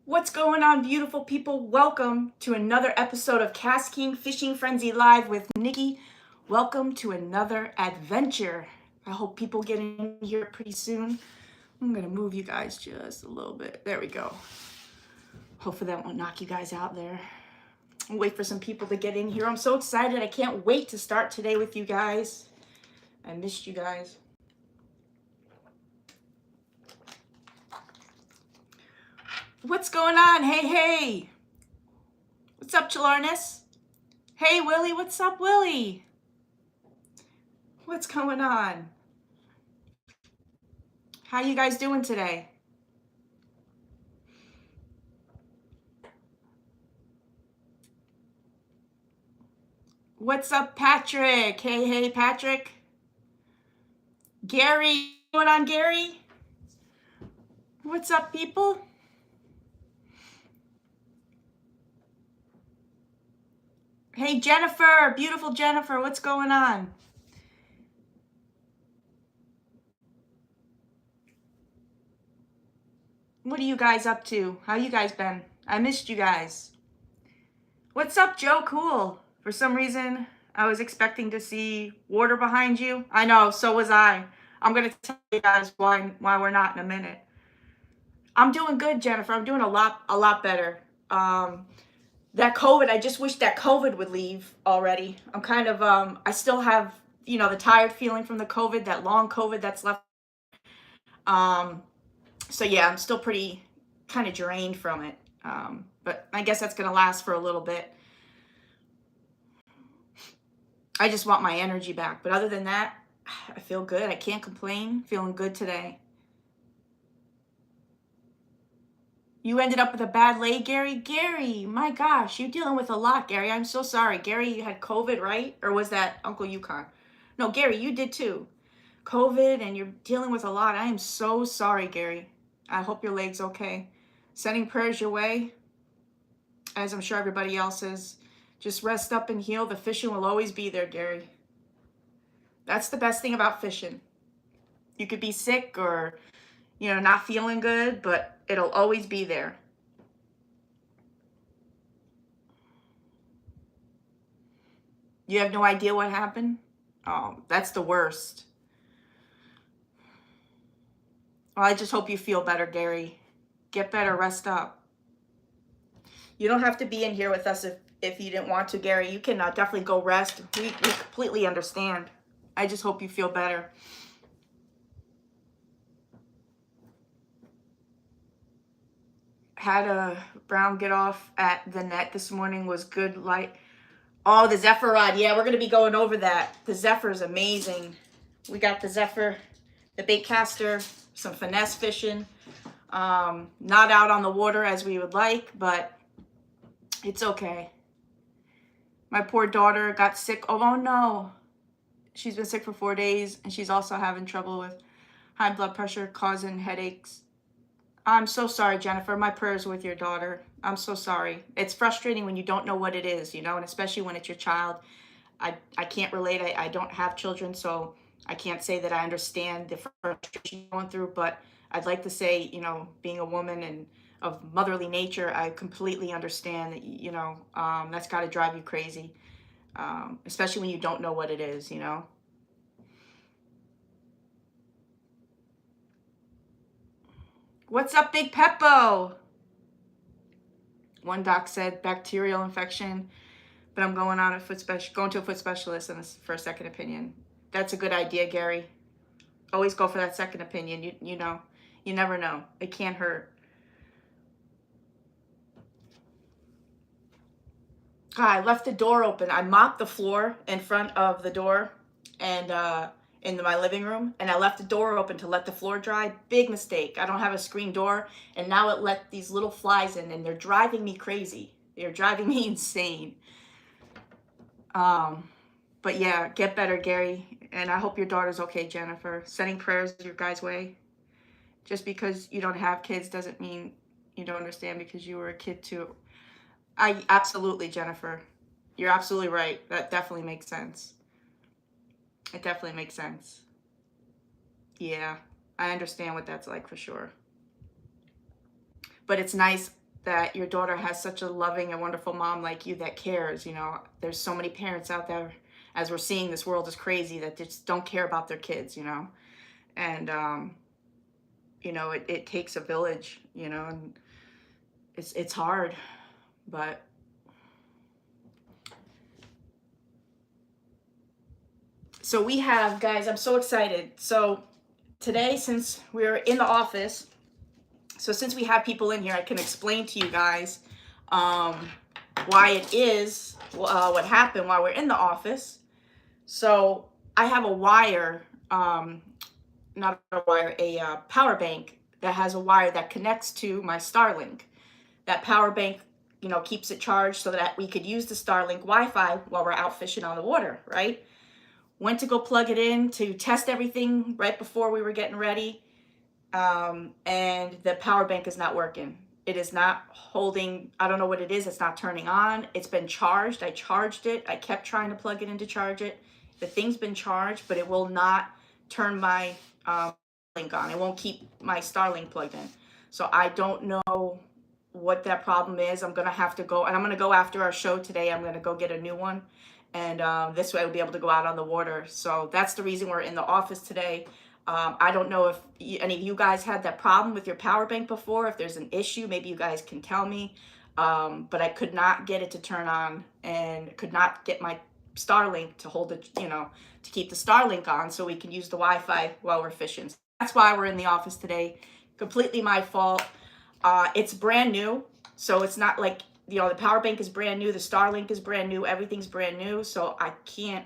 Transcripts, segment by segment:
What's going on, beautiful people? Welcome to another episode of KastKing Fishing Frenzy Live with Nikki. Welcome to another adventure. I hope people get in here pretty soon. I'm gonna move you guys just a little bit. There we go. Hopefully that won't knock you guys out there. I'll wait for some people to get in here. I'm so excited. I can't wait to start today with you guys. I missed you guys. What's going on? Hey. What's up, Chalarnus? Hey, Willie. What's up, Willie? What's going on? How you guys doing today? What's up, Patrick? Hey, Patrick. Gary, what's going on, Gary? What's up, people? Hey, Jennifer, beautiful Jennifer, what's going on? What are you guys up to? How you guys been? I missed you guys. What's up, Joe Cool? For some reason, I was expecting to see water behind you. I know, so was I. I'm going to tell you guys why we're not in a minute. I'm doing good, Jennifer. I'm doing a lot better. That COVID, I just wish that COVID would leave already. I'm kind of, I still have, the tired feeling from the COVID, that long COVID that's left. So yeah, I'm still pretty kind of drained from it. But I guess that's going to last for a little bit. I just want my energy back. But other than that, I feel good. I can't complain. Feeling good today. You ended up with a bad leg, Gary? Gary, my gosh, you're dealing with a lot, Gary. I'm so sorry. Gary, you had COVID, right? Or was that Uncle Yukon? No, Gary, you did too. COVID, and you're dealing with a lot. I am so sorry, Gary. I hope your leg's okay. Sending prayers your way, as I'm sure everybody else is. Just rest up and heal. The fishing will always be there, Gary. That's the best thing about fishing. You could be sick or, not feeling good, but it'll always be there. You have no idea what happened? Oh, that's the worst. Well, I just hope you feel better, Gary. Get better, rest up. You don't have to be in here with us if you didn't want to, Gary. You can definitely go rest. We completely understand. I just hope you feel better. Had a brown get off at the net this morning. Was good light. Oh, the Zephyr rod. Yeah, we're going to be going over that. The Zephyr is amazing. We got the Zephyr, the BAITCASTER, some finesse fishing. Not out on the water as we would like, but it's okay. My poor daughter got sick. Oh no. She's been sick for 4 days, and she's also having trouble with high blood pressure causing headaches. I'm so sorry, Jennifer. My prayers with your daughter. I'm so sorry. It's frustrating when you don't know what it is, and especially when it's your child. I can't relate. I don't have children, so I can't say that I understand the frustration you're going through, but I'd like to say, being a woman and of motherly nature, I completely understand that, that's got to drive you crazy, especially when you don't know what it is, What's up, Big Peppo? One doc said bacterial infection, but I'm going to a foot specialist for a second opinion. That's a good idea, Gary. Always go for that second opinion. You never know. It can't hurt. I left the door open. I mopped the floor in front of the door and in my living room, and I left the door open to let the floor dry. Big mistake. I don't have a screen door, and now it let these little flies in, and they're driving me crazy. They're driving me insane. But yeah, get better, Gary, and I hope your daughter's okay, Jennifer. Sending prayers your guys' way. Just because you don't have kids doesn't mean you don't understand, because you were a kid too. Absolutely, Jennifer. You're absolutely right. That definitely makes sense. It definitely makes sense. Yeah, I understand what that's like for sure. But it's nice. that your daughter has such a loving and wonderful mom like you that cares. You know, there's so many parents out there, as we're seeing, this world is crazy, that just don't care about their kids, you know. And you know, it takes a village, you know, and it's hard, but so we have, guys, I'm so excited. So today, since we're in the office, so since we have people in here, I can explain to you guys why it is, what happened while we're in the office. So I have a wire, not a wire, a power bank that has a wire that connects to my Starlink. That power bank, you know, keeps it charged so that we could use the Starlink Wi-Fi while we're out fishing on the water, right? Went to go plug it in to test everything right before we were getting ready. And the power bank is not working. It is not holding, I don't know what it is. It's not turning on. It's been charged. I charged it. I kept trying to plug it in to charge it. The thing's been charged, but it will not turn my link on. It won't keep my Starlink plugged in. So I don't know what that problem is. I'm going to have to go, and I'm going to go after our show today. I'm going to go get a new one. And this way I'll be able to go out on the water. So that's the reason we're in the office today. I don't know if any of you guys had that problem with your power bank before. If there's an issue, maybe you guys can tell me. But I could not get it to turn on, and could not get my Starlink to hold it, you know, to keep the Starlink on so we can use the Wi-Fi while we're fishing. So that's why we're in the office today. Completely my fault. It's brand new, so it's not like, you know, the power bank is brand new, the Starlink is brand new, everything's brand new, so I can't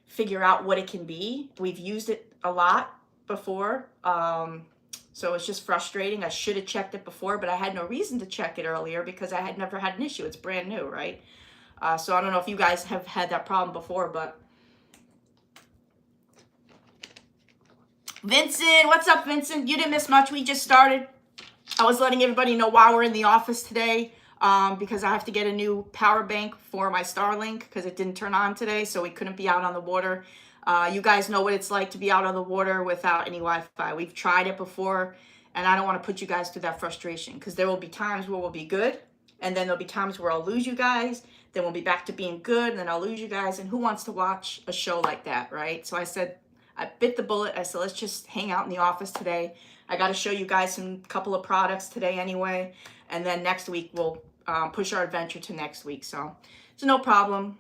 figure out what it can be. We've used it a lot before, so it's just frustrating. I should have checked it before, but I had no reason to check it earlier because I had never had an issue. It's brand new, right? So I don't know if you guys have had that problem before, but Vincent, what's up, Vincent? You didn't miss much. We just started. I was letting everybody know why we're in the office today, because I have to get a new power bank for my Starlink because it didn't turn on today, so we couldn't be out on the water. You guys know what it's like to be out on the water without any Wi-Fi. We've tried it before, and I don't want to put you guys through that frustration, because there will be times where we'll be good, and then there'll be times where I'll lose you guys, then we'll be back to being good, and then I'll lose you guys, and who wants to watch a show like that, right? So I said, I bit the bullet. I said, let's just hang out in the office today. I got to show you guys some couple of products today anyway, and then next week we'll push our adventure to next week. So it's no problem.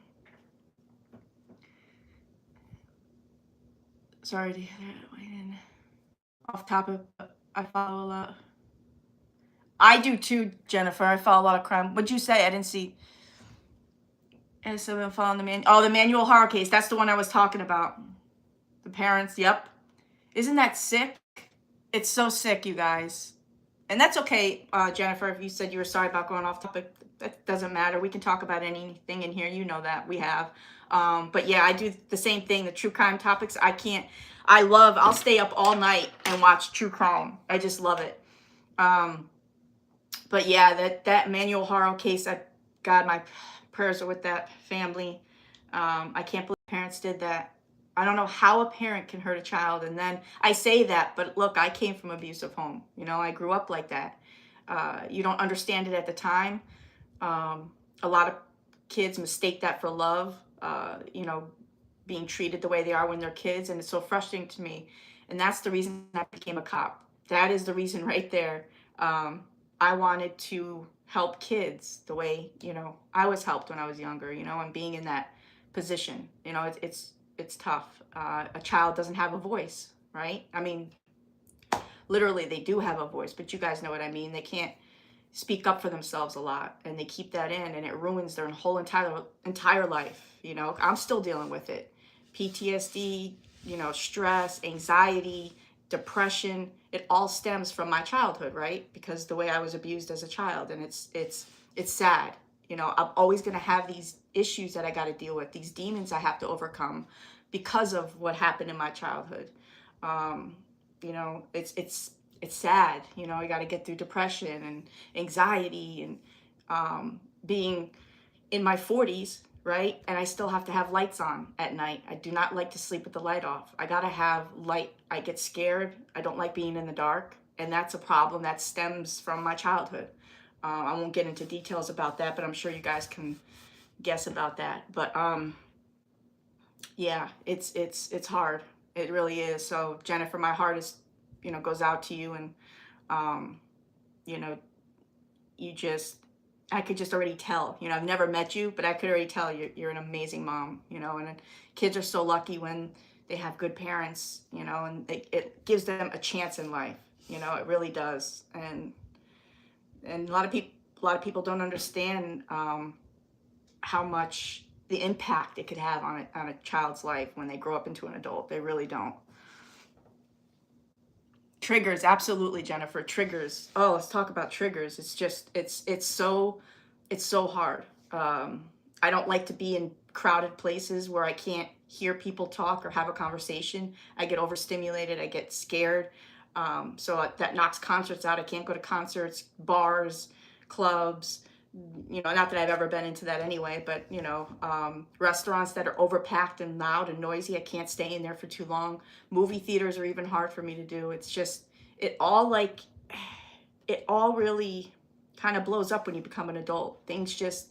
Sorry to off topic. I follow a lot. I do too, Jennifer. I follow a lot of crime. What'd you say? I didn't see. And so I'm following the the manual horror case. That's the one I was talking about. The parents. Yep. Isn't that sick? It's so sick, you guys. And that's okay, Jennifer, if you said you were sorry about going off topic. That doesn't matter. We can talk about anything in here. You know that. We have. But yeah, I do the same thing. The true crime topics, I'll stay up all night and watch true crime. I just love it. But yeah, that manual horror case, God, my prayers are with that family. I can't believe parents did that. I don't know how a parent can hurt a child. And then I say that, but look, I came from an abusive home. You know, I grew up like that. You don't understand it at the time. A lot of kids mistake that for love, you know, being treated the way they are when they're kids. And it's so frustrating to me. And that's the reason I became a cop. That is the reason right there. I wanted to help kids the way, you know, I was helped when I was younger, you know, and being in that position, you know, it's tough. A child doesn't have a voice, right? I mean, literally they do have a voice, but you guys know what I mean. They can't speak up for themselves a lot, and they keep that in, and it ruins their whole entire life. You know, I'm still dealing with it. PTSD, you know, stress, anxiety, depression, it all stems from my childhood, right? Because the way I was abused as a child, and it's sad. You know, I'm always going to have these issues that I got to deal with, these demons I have to overcome because of what happened in my childhood. You know, it's sad. You know, I got to get through depression and anxiety and being in my 40s, right? And I still have to have lights on at night. I do not like to sleep with the light off. I got to have light. I get scared. I don't like being in the dark. And that's a problem that stems from my childhood. I won't get into details about that, but I'm sure you guys can guess about that. But yeah, it's hard. It really is. So Jennifer, my heart is, goes out to you, and you know, I could just already tell. I've never met you, but I could already tell you're an amazing mom. And kids are so lucky when they have good parents. And it gives them a chance in life. It really does. And a lot of people don't understand how much the impact it could have on a child's life when they grow up into an adult. They really don't. Triggers, absolutely, Jennifer. Triggers. Oh, let's talk about triggers. It's just it's so hard. I don't like to be in crowded places where I can't hear people talk or have a conversation. I get overstimulated. I get scared. So that knocks concerts out. I can't go to concerts, bars, clubs. Not that I've ever been into that anyway, but restaurants that are overpacked and loud and noisy, I can't stay in there for too long. Movie theaters are even hard for me to do. It's just, it all really kind of blows up when you become an adult. Things just,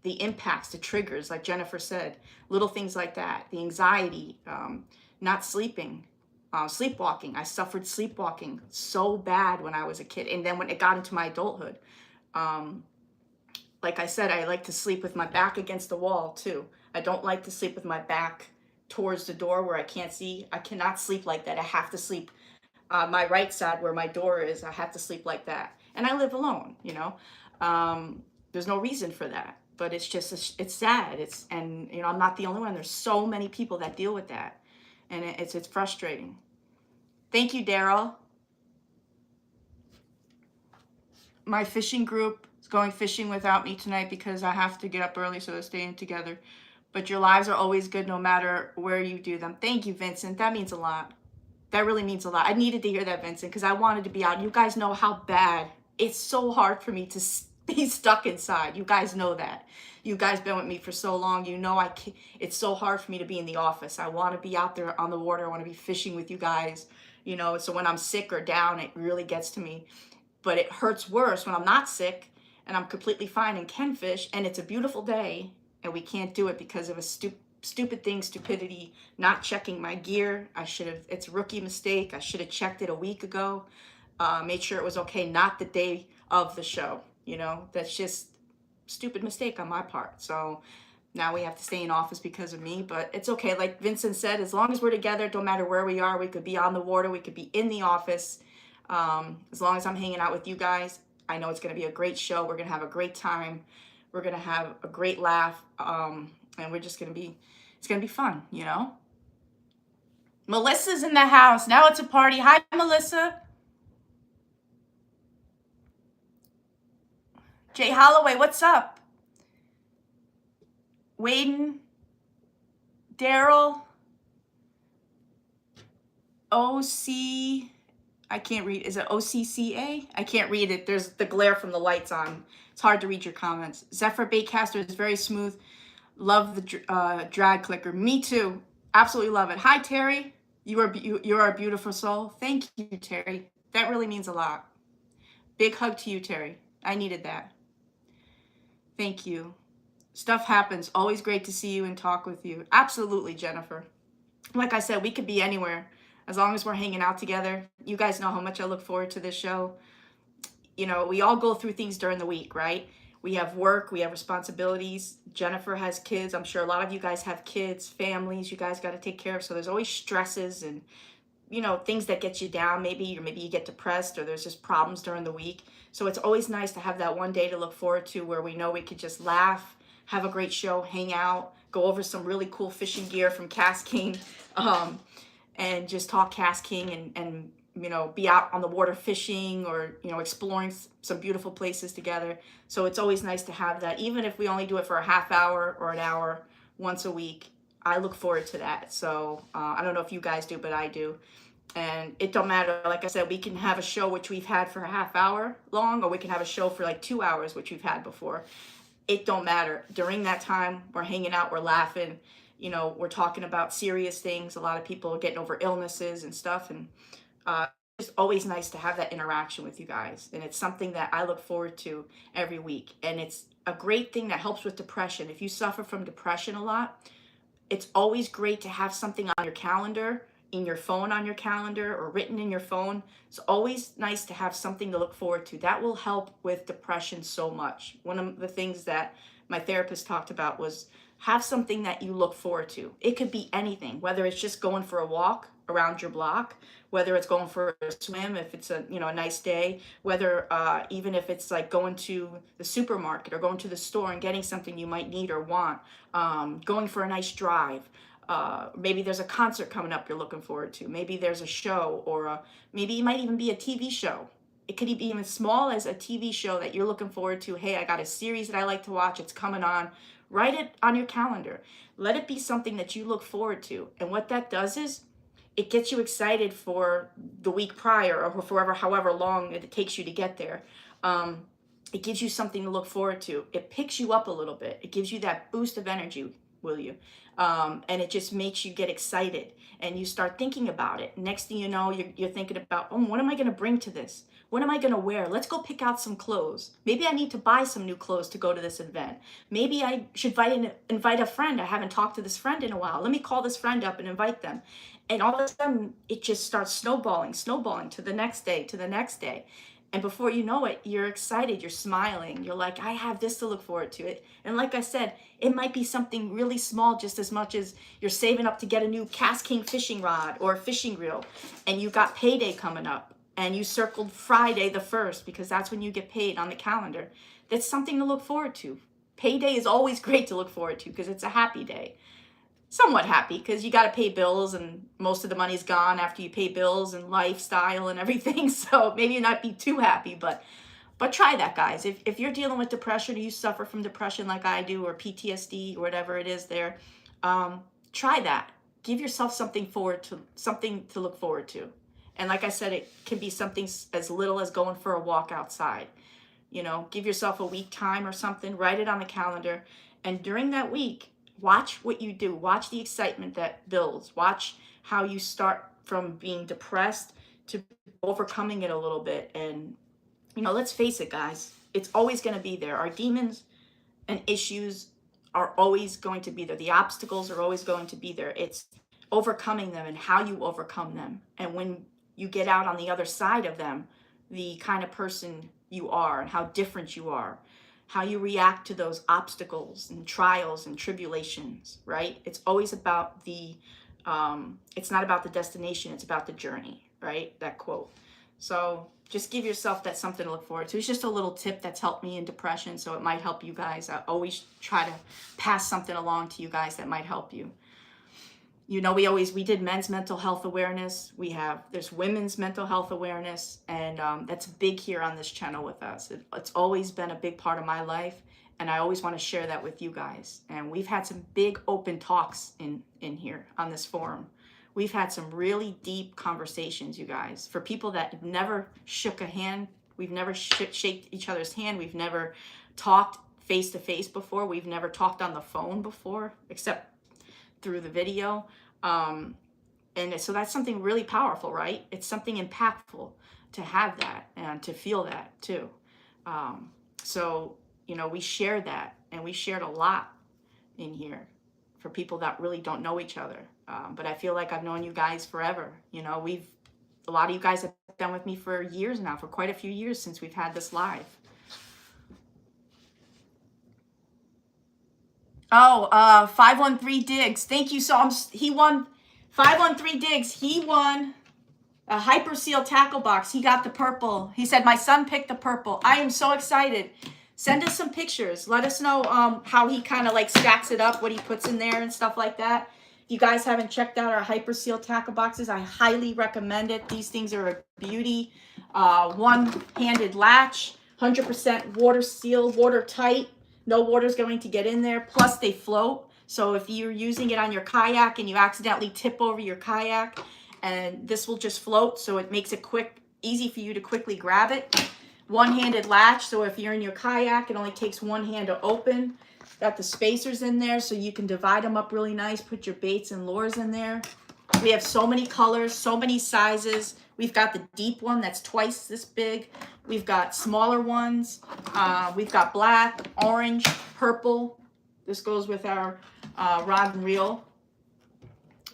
the impacts, the triggers, like Jennifer said, little things like that, the anxiety, not sleeping, sleepwalking. I suffered sleepwalking so bad when I was a kid. And then when it got into my adulthood, like I said, I like to sleep with my back against the wall too. I don't like to sleep with my back towards the door where I can't see. I cannot sleep like that. I have to sleep my right side where my door is. I have to sleep like that. And I live alone, There's no reason for that. But it's just, it's sad. And I'm not the only one. There's so many people that deal with that. And it's frustrating. Thank you, Daryl. My fishing group is going fishing without me tonight because I have to get up early, so they're staying together. But your lives are always good no matter where you do them. Thank you, Vincent. That means a lot. That really means a lot. I needed to hear that, Vincent, because I wanted to be out. You guys know how bad. It's so hard for me to be stuck inside. You guys know that. You guys been with me for so long. It's so hard for me to be in the office. I want to be out there on the water. I want to be fishing with you guys. So when I'm sick or down, it really gets to me. But it hurts worse when I'm not sick and I'm completely fine and can fish and it's a beautiful day and we can't do it because of a stupid thing, stupidity, not checking my gear. It's a rookie mistake. I should have checked it a week ago, made sure it was okay, not the day of the show. That's just stupid mistake on my part. So now we have to stay in office because of me, but it's okay. Like Vincent said, as long as we're together, don't matter where we are, we could be on the water, we could be in the office. As long as I'm hanging out with you guys, I know it's going to be a great show. We're going to have a great time. We're going to have a great laugh. And we're just going to be, it's going to be fun, Melissa's in the house. Now it's a party. Hi, Melissa. Jay Holloway, what's up? Waden, Daryl, OC, I can't read. Is it OCCA? I can't read it. There's the glare from the lights on. It's hard to read your comments. Zephyr BAITCASTER is very smooth. Love the drag clicker. Me too. Absolutely love it. Hi, Terry. You are a beautiful soul. Thank you, Terry. That really means a lot. Big hug to you, Terry. I needed that. Thank you. Stuff happens. Always great to see you and talk with you. Absolutely, Jennifer. Like I said, we could be anywhere. As long as we're hanging out together. You guys know how much I look forward to this show. We all go through things during the week, right? We have work, we have responsibilities. Jennifer has kids. I'm sure a lot of you guys have kids, families you guys got to take care of. So there's always stresses and, things that get you down. Maybe you get depressed or there's just problems during the week. So it's always nice to have that one day to look forward to where we know we could just laugh, have a great show, hang out, go over some really cool fishing gear from KastKing. And just talk KastKing and be out on the water fishing or, exploring some beautiful places together. So it's always nice to have that, even if we only do it for a half hour or an hour once a week. I look forward to that. So I don't know if you guys do, but I do. And it don't matter. Like I said, we can have a show which we've had for a half hour long, or we can have a show for like 2 hours, which we've had before. It don't matter. During that time, we're hanging out, we're laughing. We're talking about serious things. A lot of people are getting over illnesses and stuff. And it's always nice to have that interaction with you guys. And it's something that I look forward to every week. And it's a great thing that helps with depression. If you suffer from depression a lot, it's always great to have something on your calendar, in your phone on your calendar, or written in your phone. It's always nice to have something to look forward to. That will help with depression so much. One of the things that my therapist talked about was have something that you look forward to. It could be anything, whether it's just going for a walk around your block, whether it's going for a swim if it's a a nice day, whether even if it's like going to the supermarket or going to the store and getting something you might need or want, going for a nice drive. Maybe there's a concert coming up you're looking forward to. Maybe there's a show, or maybe it might even be a TV show. It could be even small as a TV show that you're looking forward to. Hey, I got a series that I like to watch. It's coming on. Write it on your calendar. Let it be something that you look forward to. And what that does is it gets you excited for the week prior, or forever, however long it takes you to get there. It gives you something to look forward to. It picks you up a little bit. It gives you that boost of energy, will you? And it just makes you get excited, and you start thinking about it. Next thing you know, you're thinking about, oh, what am I going to bring to this? What am I going to wear? Let's go pick out some clothes. Maybe I need to buy some new clothes to go to this event. Maybe I should invite a friend. I haven't talked to this friend in a while. Let me call this friend up and invite them. And all of a sudden, it just starts snowballing to the next day, to the next day. And before you know it, you're excited, you're smiling. You're like, I have this to look forward to. It. And like I said, it might be something really small, just as much as you're saving up to get a new KastKing fishing rod or a fishing reel, and you got payday coming up, and you circled Friday the 1st because that's when you get paid on the calendar. That's something to look forward to. Payday is always great to look forward to because it's a happy day. Somewhat happy because you got to pay bills, and most of the money's gone after you pay bills and lifestyle and everything. So maybe not be too happy, but try that, guys. If you're dealing with depression, or you suffer from depression like I do, or PTSD, or whatever it is there, try that. Give yourself something to look forward to. And like I said, it can be something as little as going for a walk outside. Give yourself a week time or something, write it on the calendar. And during that week, watch what you do. Watch the excitement that builds. Watch how you start from being depressed to overcoming it a little bit. And, let's face it, guys, it's always going to be there. Our demons and issues are always going to be there. The obstacles are always going to be there. It's overcoming them and how you overcome them. And when you get out on the other side of them, the kind of person you are and how different you are, how you react to those obstacles and trials and tribulations, right? It's always about it's not about the destination, it's about the journey, right? That quote. So just give yourself that something to look forward to. It's just a little tip that's helped me in depression, so it might help you guys. I always try to pass something along to you guys that might help you. We did men's mental health awareness. There's women's mental health awareness, and that's big here on this channel with us. It's always been a big part of my life, and I always want to share that with you guys. And we've had some big open talks in here on this forum. We've had some really deep conversations, you guys. For people that have never shook a hand, we've never shaked each other's hand, we've never talked face to face before, we've never talked on the phone before, except through the video. And so that's something really powerful, right? It's something impactful to have that and to feel that too. So we share that, and we shared a lot in here for people that really don't know each other. But I feel like I've known you guys forever. A lot of you guys have been with me for years now, for quite a few years since we've had this live. Oh, 513 Diggs. Thank you. So he won 513 Diggs. He won a Hyper Seal tackle box. He got the purple. He said, my son picked the purple. I am so excited. Send us some pictures. Let us know how he kind of like stacks it up, what he puts in there and stuff like that. If you guys haven't checked out our Hyper Seal tackle boxes, I highly recommend it. These things are a beauty. One-handed latch, 100% water seal, watertight. No water's going to get in there. Plus, they float. So if you're using it on your kayak and you accidentally tip over your kayak, and this will just float, so it makes it easy for you to quickly grab it. One-handed latch, so if you're in your kayak, it only takes one hand to open. Got the spacers in there, so you can divide them up really nice. Put your baits and lures in there. We have so many colors, so many sizes. We've got the deep one that's twice this big. We've got smaller ones. We've got black, orange, purple. This goes with our rod and reel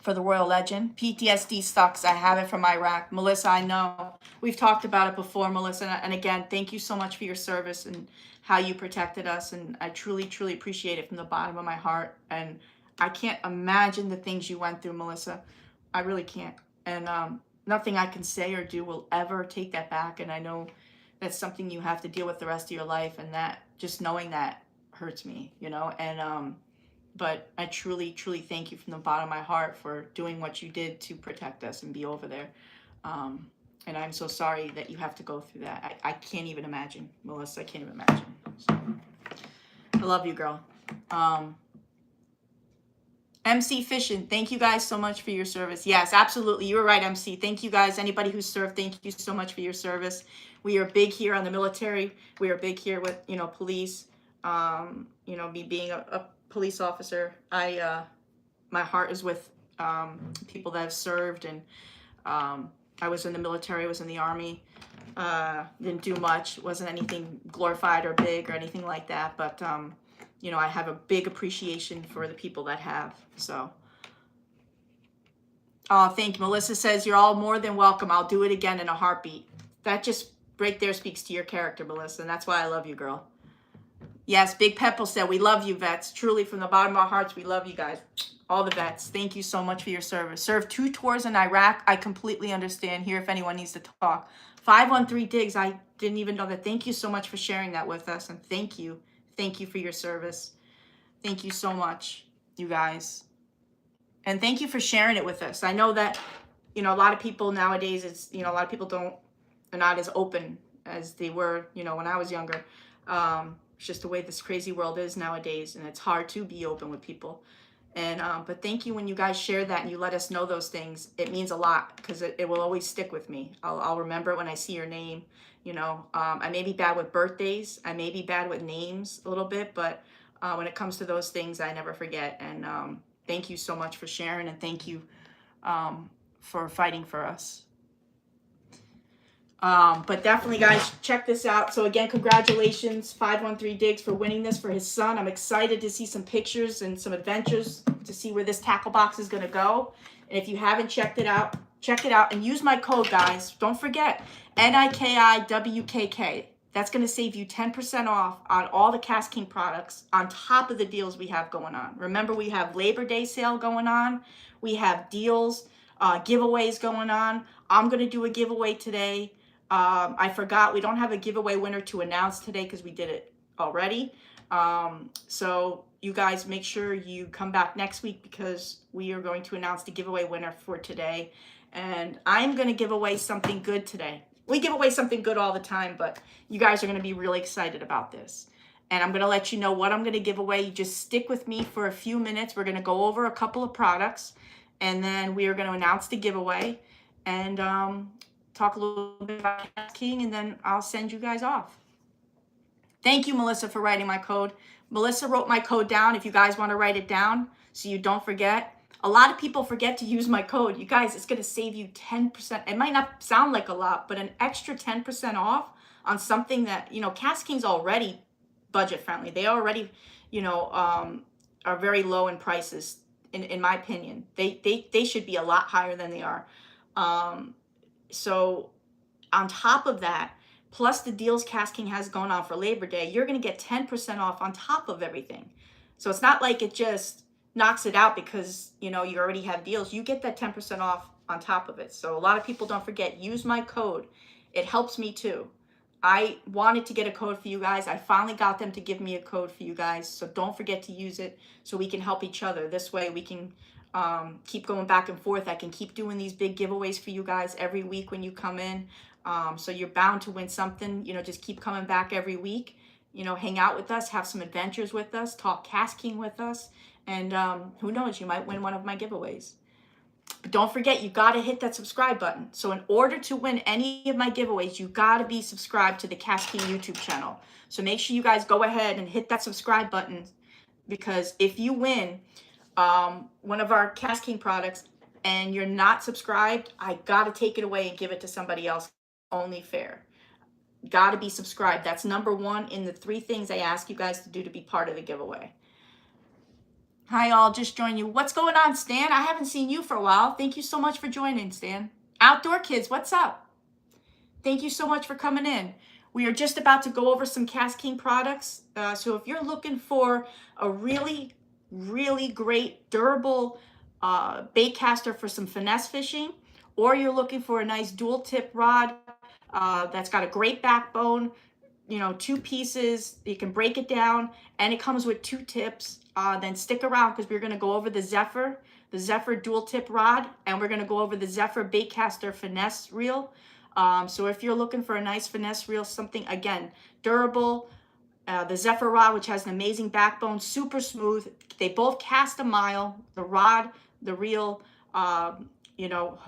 for the Royal Legend. PTSD sucks. I have it from Iraq. Melissa, I know. We've talked about it before, Melissa. And again, thank you so much for your service and how you protected us. And I truly, truly appreciate it from the bottom of my heart. And I can't imagine the things you went through, Melissa. I really can't. And nothing I can say or do will ever take that back. And I know that's something you have to deal with the rest of your life. And that, just knowing that hurts me, you know. And but I truly, truly thank you from the bottom of my heart for doing what you did to protect us and be over there. And I'm so sorry that you have to go through that. I can't even imagine, Melissa. I can't even imagine. So, I love you, girl. MC Fishin, thank you guys so much for your service. Yes, absolutely. You were right, MC. Thank you guys. Anybody who served, thank you so much for your service. We are big here on the military. We are big here with, you know, police. You know, me being a police officer, my heart is with people that have served, and I was in the military, I was in the Army, didn't do much, wasn't anything glorified or big or anything like that, but you know, I have a big appreciation for the people that have. So thank you. Melissa says, you're all more than welcome. I'll do it again in a heartbeat. That just right there speaks to your character, Melissa, and that's why I love you, girl. Yes, Big Pepple said, we love you, vets. Truly, from the bottom of our hearts, we love you guys. All the vets. Thank you so much for your service. Served 2 tours in Iraq. I completely understand. Here, if anyone needs to talk. 513 digs. I didn't even know that. Thank you so much for sharing that with us. And thank you. Thank you for your service. Thank you so much, you guys. And thank you for sharing it with us. I know that, you know, a lot of people nowadays, it's, you know, a lot of people are not as open as they were, you know, when I was younger. It's just the way this crazy world is nowadays, and it's hard to be open with people. And but thank you when you guys share that and you let us know those things. It means a lot, because it will always stick with me. I'll remember it when I see your name. You know, I may be bad with birthdays. I may be bad with names a little bit, but when it comes to those things, I never forget. And thank you so much for sharing, and thank you for fighting for us. But definitely, guys, check this out. So again, congratulations, 513 Diggs, for winning this for his son. I'm excited to see some pictures and some adventures to see where this tackle box is going to go. And if you haven't checked it out, check it out and use my code, guys. Don't forget, NIKIWKK. That's going to save you 10% off on all the KastKing products on top of the deals we have going on. Remember, we have Labor Day sale going on. We have deals, giveaways going on. I'm going to do a giveaway today. I forgot, we don't have a giveaway winner to announce today because we did it already. So you guys make sure you come back next week, because we are going to announce the giveaway winner for today. And I'm going to give away something good today. We give away something good all the time, but you guys are going to be really excited about this. And I'm going to let you know what I'm going to give away. You just stick with me for a few minutes. We're going to go over a couple of products, and then we are going to announce the giveaway and talk a little bit about KastKing, and then I'll send you guys off. Thank you, Melissa, for writing my code. Melissa wrote my code down if you guys want to write it down so you don't forget. A lot of people forget to use my code. You guys, it's going to save you 10%. It might not sound like a lot, but an extra 10% off on something that, you know, KastKing's already budget friendly. They already, you know, are very low in prices, in my opinion. They should be a lot higher than they are. So on top of that, plus the deals KastKing has going on for Labor Day, you're going to get 10% off on top of everything. So it's not like it just knocks it out because, you know, you already have deals. You get that 10% off on top of it. So a lot of people, don't forget, use my code. It helps me too. I wanted to get a code for you guys. I finally got them to give me a code for you guys. So don't forget to use it so we can help each other. This way we can keep going back and forth. I can keep doing these big giveaways for you guys every week when you come in. So you're bound to win something. You know, just keep coming back every week. You know, hang out with us, have some adventures with us, talk KastKing with us. And who knows, you might win one of my giveaways. But don't forget, you got to hit that subscribe button. So in order to win any of my giveaways, you got to be subscribed to the KastKing YouTube channel. So make sure you guys go ahead and hit that subscribe button, because if you win one of our KastKing products, and you're not subscribed, I gotta take it away and give it to somebody else. Only fair. Gotta be subscribed. That's number one in the 3 things I ask you guys to do to be part of the giveaway. Hi all, just joined you. What's going on, Stan? I haven't seen you for a while. Thank you so much for joining, Stan. Outdoor Kids, what's up? Thank you so much for coming in. We are just about to go over some KastKing products. So if you're looking for a really, really great, durable bait caster for some finesse fishing, or you're looking for a nice dual tip rod that's got a great backbone, you know, 2 pieces, you can break it down, and it comes with 2 tips, then stick around because we're going to go over the Zephyr dual tip rod, and we're going to go over the Zephyr Baitcaster finesse reel. So if you're looking for a nice finesse reel, something, again, durable, the Zephyr rod, which has an amazing backbone, super smooth. They both cast a mile. The rod, the reel, you know,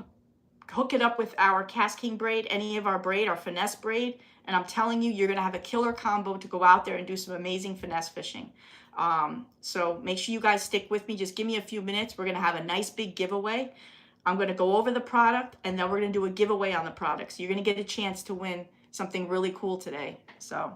hook it up with our KastKing braid, any of our braid, our finesse braid, and I'm telling you, you're going to have a killer combo to go out there and do some amazing finesse fishing. So make sure you guys stick with me. Just give me a few minutes. We're going to have a nice big giveaway. I'm going to go over the product, and then we're going to do a giveaway on the product. So you're going to get a chance to win something really cool today. So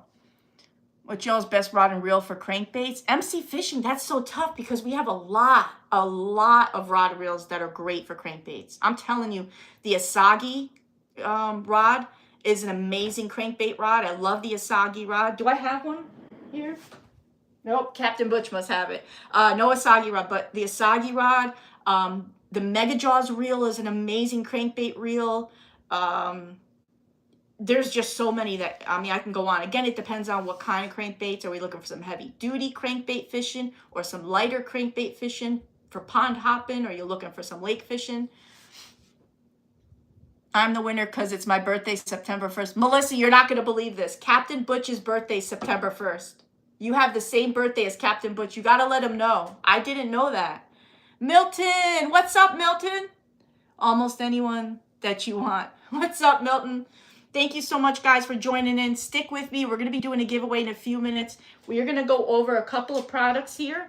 what's y'all's best rod and reel for crankbaits? MC Fishing, that's so tough because we have a lot of rod and reels that are great for crankbaits. I'm telling you, the Asagi rod is an amazing crankbait rod. I love the Asagi rod. Do I have one here? Nope, Captain Butch must have it. No Asagi rod, but the Asagi rod, the Mega Jaws reel is an amazing crankbait reel. There's just so many that, I mean, I can go on. Again, it depends on what kind of crankbaits. Are we looking for some heavy duty crankbait fishing or some lighter crankbait fishing for pond hopping? Or are you looking for some lake fishing? I'm the winner because it's my birthday, September 1st. Melissa, you're not going to believe this. Captain Butch's birthday, September 1st. You have the same birthday as Captain Butch. You got to let him know. I didn't know that. Milton, what's up, Milton? Almost anyone that you want. What's up, Milton? Thank you so much, guys, for joining in. Stick with me. We're going to be doing a giveaway in a few minutes. We are going to go over a couple of products here.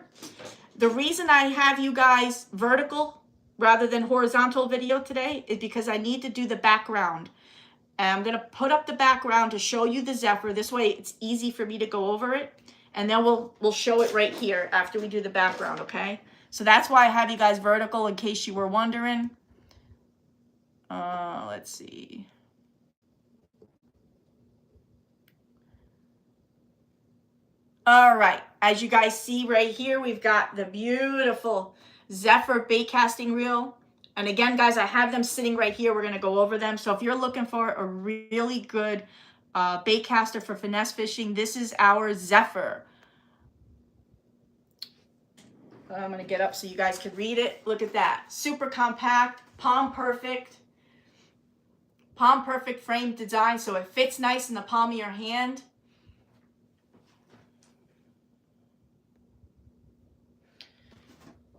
The reason I have you guys vertical rather than horizontal video today is because I need to do the background. And I'm going to put up the background to show you the Zephyr. This way, it's easy for me to go over it. And then we'll show it right here after we do the background, okay? So that's why I have you guys vertical, in case you were wondering. Let's see. All right, as you guys see right here, we've got the beautiful Zephyr bait casting reel. And again, guys, I have them sitting right here. We're going to go over them. So if you're looking for a really good bait caster for finesse fishing, this is our Zephyr. I'm going to get up so you guys can read it. Look at that. Super compact, palm perfect frame design, so it fits nice in the palm of your hand.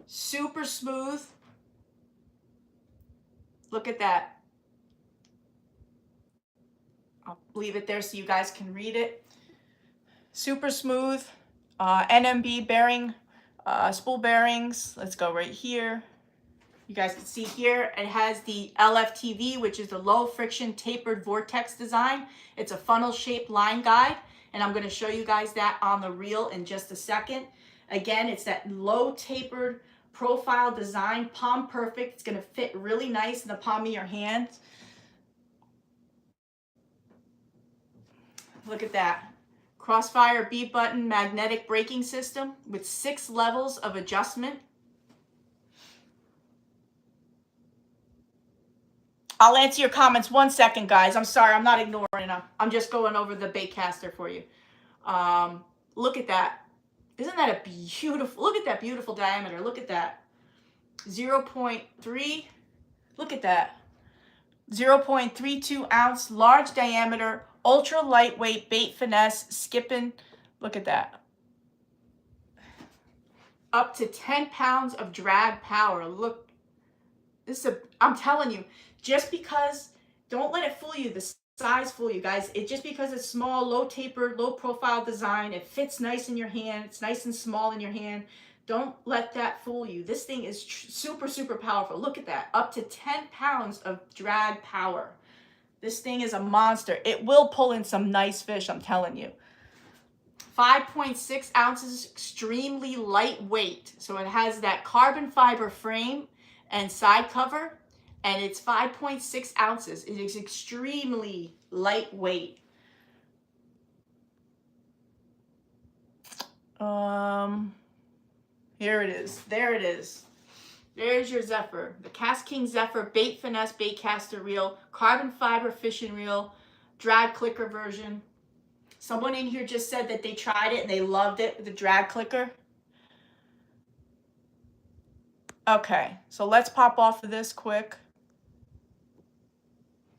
Super smooth. Look at that. I'll leave it there so you guys can read it. Super smooth. NMB bearing, spool bearings. Let's go right here. You guys can see here, it has the LFTV, which is the low friction tapered vortex design. It's a funnel shaped line guide, and I'm going to show you guys that on the reel in just a second. Again, it's that low tapered profile design, palm perfect. It's going to fit really nice in the palm of your hand. Look at that. Crossfire B button magnetic braking system with 6 levels of adjustment. I'll answer your comments 1 second, guys. I'm sorry, I'm not ignoring them. I'm just going over the bait caster for you. Look at that. Isn't that a beautiful, look at that beautiful diameter. Look at that. 0.3, look at that. 0.32 ounce, large diameter, ultra lightweight bait finesse, skipping. Look at that. Up to 10 pounds of drag power. Look, this is I'm telling you, just because, don't let it fool you, the size fool you, guys. It just because it's small, low taper, low profile design, it fits nice in your hand. It's nice and small in your hand. Don't let that fool you. This thing is super, super powerful. Look at that. Up to 10 pounds of drag power. This thing is a monster. It will pull in some nice fish, I'm telling you. 5.6 ounces, extremely lightweight. So it has that carbon fiber frame and side cover, and it's 5.6 ounces. It is extremely lightweight. Here it is. There it is. There's your Zephyr. The KastKing Zephyr Bait Finesse Baitcaster Reel, carbon fiber fishing reel, drag clicker version. Someone in here just said that they tried it and they loved it with the drag clicker. Okay, so let's pop off of this quick.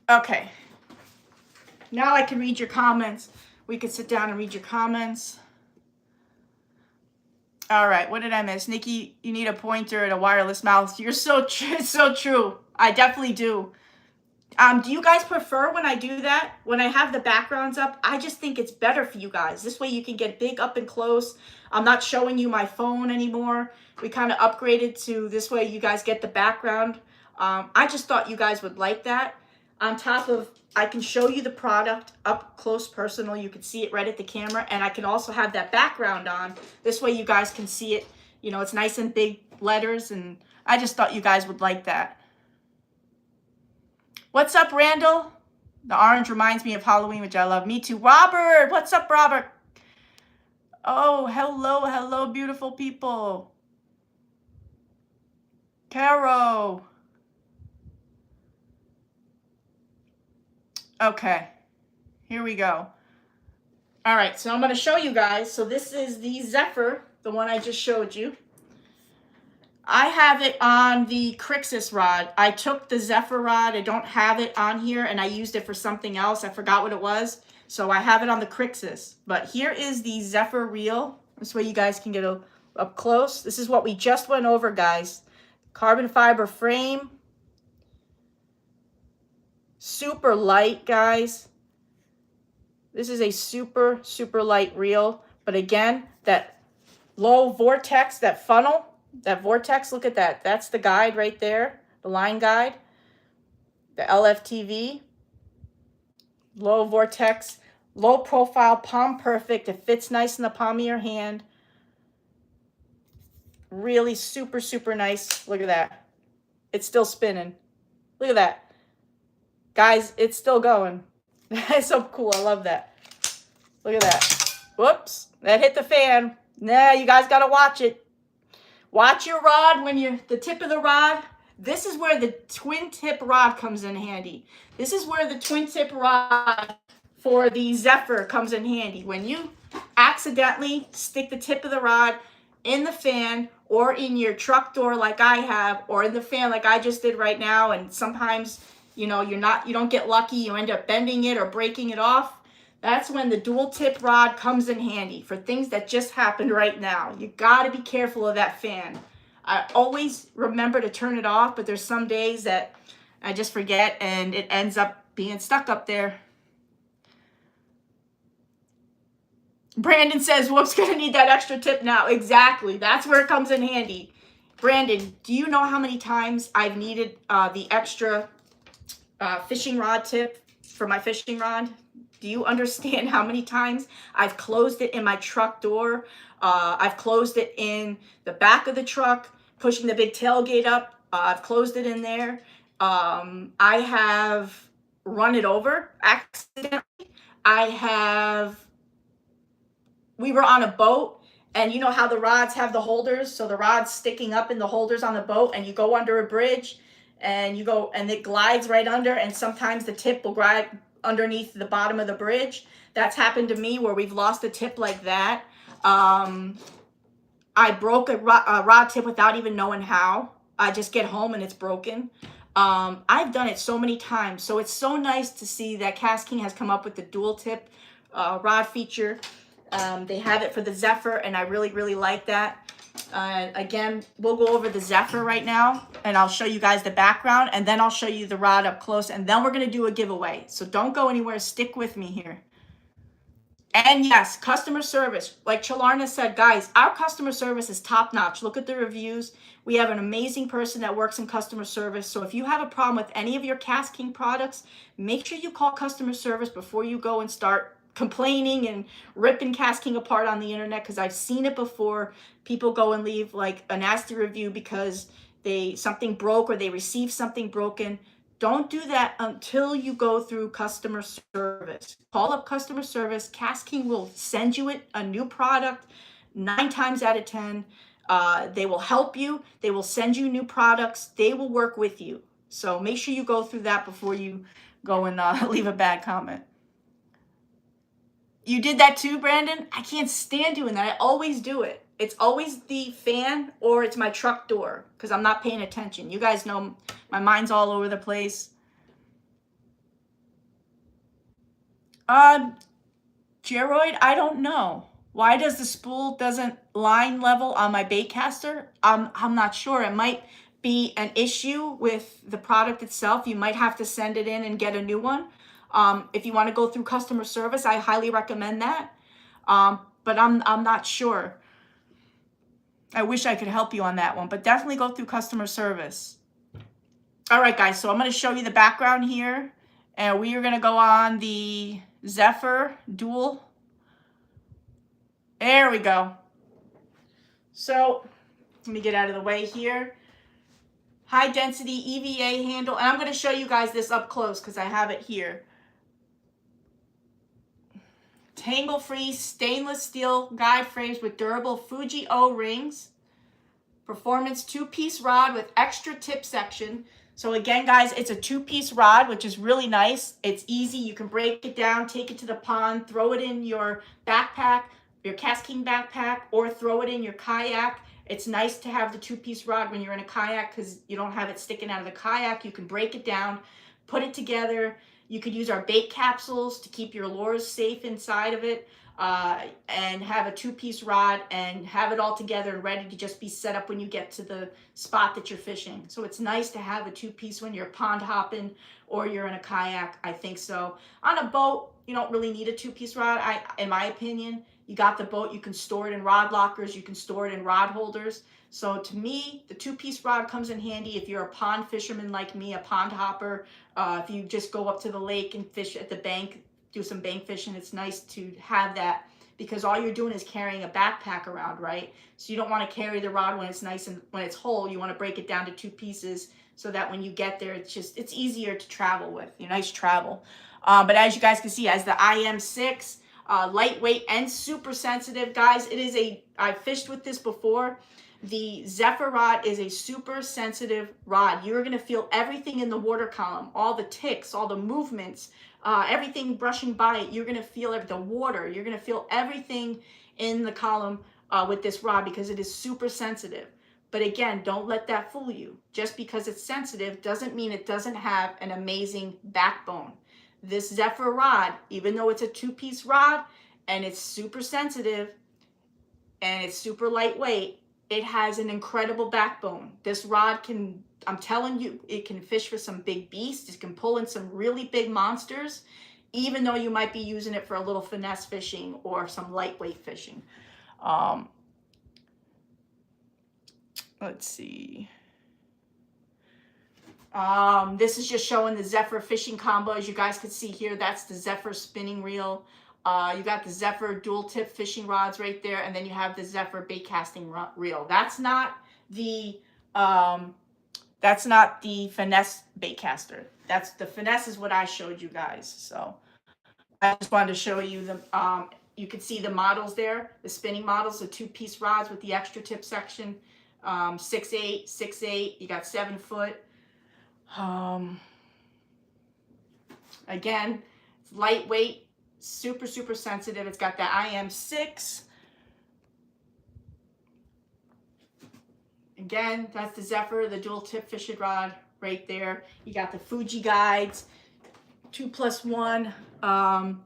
Okay. Now I can read your comments. We could sit down and read your comments. All right, what did I miss? Nikki, you need a pointer and a wireless mouse. You're so true. I definitely do. Do you guys prefer when I do that? When I have the backgrounds up? I just think it's better for you guys. This way you can get big up and close. I'm not showing you my phone anymore. We kind of upgraded to this way you guys get the background. I just thought you guys would like that. On top of, I can show you the product up close personal. You can see it right at the camera. And I can also have that background on. This way you guys can see it. You know, it's nice and big letters. And I just thought you guys would like that. What's up, Randall? The orange reminds me of Halloween, which I love. Me too. Robert, what's up, Robert? Oh, hello, beautiful people. Caro. Okay, here we go. All right, so I'm going to show you guys. So this is the Zephyr, the one I just showed you. I have it on the Crixus rod. I took the Zephyr rod. I don't have it on here, and I used it for something else. I forgot what it was. So I have it on the Crixus. But here is the Zephyr reel. This way you guys can get up close. This is what we just went over, guys. Carbon fiber frame. Super light, guys. This is a super, super light reel. But again, that low vortex, that funnel, that vortex, look at that. That's the guide right there, the line guide, the LFTV, low vortex, low profile, palm perfect. It fits nice in the palm of your hand. Really super, super nice. Look at that. It's still spinning. Look at that. Guys, it's still going. That's so cool. I love that. Look at that. Whoops. That hit the fan. Nah, you guys got to watch it. Watch your rod when you're the tip of the rod. This is where the twin tip rod comes in handy. This is where the twin tip rod for the Zephyr comes in handy. When you accidentally stick the tip of the rod in the fan or in your truck door like I have, or in the fan like I just did right now, and sometimes, you know, you don't get lucky, you end up bending it or breaking it off. That's when the dual tip rod comes in handy for things that just happened right now. You got to be careful of that fan. I always remember to turn it off, but there's some days that I just forget and it ends up being stuck up there. Brandon says, whoops, gonna need that extra tip now. Exactly. That's where it comes in handy. Brandon, do you know how many times I've needed the extra fishing rod tip for my fishing rod? Do you understand how many times I've closed it in my truck door? I've closed it in the back of the truck, pushing the big tailgate up. I've closed it in there. I have run it over accidentally. We were on a boat, and you know how the rods have the holders? So the rod's sticking up in the holders on the boat, and you go under a bridge, and you go, and it glides right under, and sometimes the tip will glide underneath the bottom of the bridge. That's happened to me where we've lost a tip like that. I broke a rod tip without even knowing how. I just get home and it's broken. I've done it so many times. So it's so nice to see that KastKing has come up with the dual tip rod feature. They have it for the Zephyr, and I really, really like that. Again, we'll go over the Zephyr right now, and I'll show you guys the background, and then I'll show you the rod up close, and then we're going to do a giveaway. So don't go anywhere. Stick with me here. And yes, customer service. Like Chalarna said, guys, our customer service is top notch. Look at the reviews. We have an amazing person that works in customer service. So if you have a problem with any of your KastKing products, make sure you call customer service before you go and start complaining and ripping KastKing apart on the internet, because I've seen it before. People go and leave like a nasty review because something broke or they received something broken. Don't do that until you go through customer service. Call up customer service. KastKing will send you a new product 9 times out of 10. They will help you. They will send you new products. They will work with you. So make sure you go through that before you go and leave a bad comment. You did that too, Brandon? I can't stand doing that. I always do it. It's always the fan or it's my truck door because I'm not paying attention. You guys know my mind's all over the place. Geroid, I don't know. Why does the spool doesn't line level on my baitcaster? I'm not sure. It might be an issue with the product itself. You might have to send it in and get a new one. If you want to go through customer service, I highly recommend that. But I'm not sure. I wish I could help you on that one, but definitely go through customer service. All right, guys, so I'm going to show you the background here, and we are going to go on the Zephyr dual. There we go. So let me get out of the way here. High density EVA handle, and I'm going to show you guys this up close because I have it here. Tangle-free stainless steel guide frames with durable Fuji O-rings. Performance 2-piece rod with extra tip section. So again, guys, it's a 2-piece rod, which is really nice. It's easy. You can break it down, take it to the pond, throw it in your backpack, your KastKing backpack, or throw it in your kayak. It's nice to have the 2-piece rod when you're in a kayak because you don't have it sticking out of the kayak. You can break it down, put it together. You could use our bait capsules to keep your lures safe inside of it, and have a 2-piece rod and have it all together and ready to just be set up when you get to the spot that you're fishing. So it's nice to have a 2-piece when you're pond hopping or you're in a kayak. I think so. On a boat, you don't really need a 2-piece rod. In my opinion, you got the boat, you can store it in rod lockers, you can store it in rod holders. So to me, the 2-piece rod comes in handy if you're a pond fisherman like me, a pond hopper. If you just go up to the lake and fish at the bank, do some bank fishing, it's nice to have that because all you're doing is carrying a backpack around, right? So you don't want to carry the rod when it's nice and when it's whole. You want to break it down to 2 pieces so that when you get there, it's easier to travel with. Nice travel. But as you guys can see, as the IM6, lightweight and super sensitive, guys. I've fished with this before. The Zephyr rod is a super sensitive rod. You're going to feel everything in the water column, all the ticks, all the movements, everything brushing by it. You're going to feel the water. You're going to feel everything in the column with this rod because it is super sensitive. But again, don't let that fool you. Just because it's sensitive doesn't mean it doesn't have an amazing backbone. This Zephyr rod, even though it's a 2-piece rod and it's super sensitive and it's super lightweight, it has an incredible backbone. This rod can, I'm telling you, it can fish for some big beasts. It can pull in some really big monsters, even though you might be using it for a little finesse fishing or some lightweight fishing. Let's see. This is just showing the Zephyr fishing combo. As you guys can see here, that's the Zephyr spinning reel. You got the Zephyr dual tip fishing rods right there, and then you have the Zephyr bait casting reel. That's not the finesse bait caster. That's the finesse is what I showed you guys. So I just wanted to show you the you can see the models there, the spinning models, the 2-piece rods with the extra tip section, 6'8", 6'8". You got 7 foot. Again, it's lightweight, super sensitive. It's got the IM6. Again, that's the Zephyr, the dual tip fishing rod right there. You got the Fuji guides, 2+1.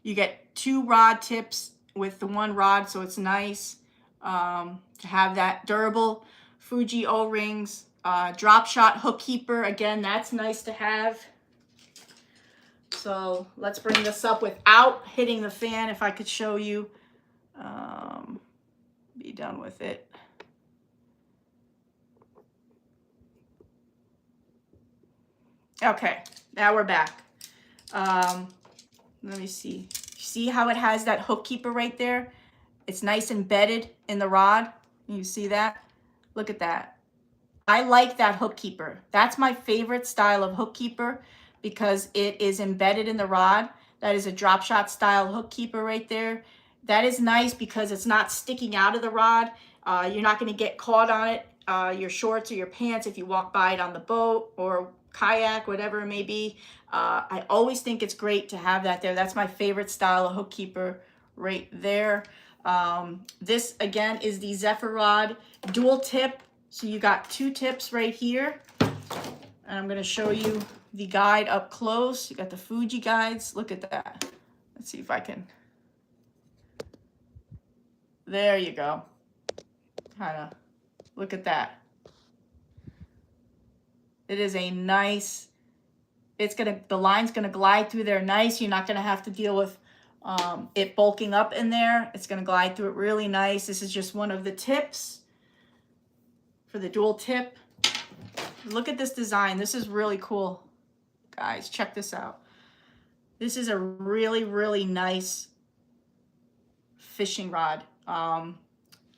You get 2 rod tips with the 1 rod, so it's nice to have that durable Fuji O-rings. Drop shot hook keeper, again, that's nice to have. So let's bring this up without hitting the fan. If I could show you, be done with it. Okay, now we're back. Let me see. See how it has that hook keeper right there? It's nice embedded in the rod. You see that? Look at that. I like that hook keeper. That's my favorite style of hook keeper because it is embedded in the rod. That is a drop shot style hook keeper right there. That is nice because it's not sticking out of the rod. You're not going to get caught on it, your shorts or your pants if you walk by it on the boat or kayak, whatever it may be. I always think it's great to have that there. That's my favorite style of hook keeper right there. This again is the Zephyr rod dual tip. So you got 2 tips right here. And I'm going to show you the guide up close. You got the Fuji guides. Look at that. Let's see if I can. There you go. Kind of look at that. It is a nice, the line's gonna glide through there nice. You're not gonna have to deal with it bulking up in there. It's gonna glide through it really nice. This is just one of the tips for the dual tip. Look at this design. This is really cool. Guys, check this out. This is a really, really nice fishing rod.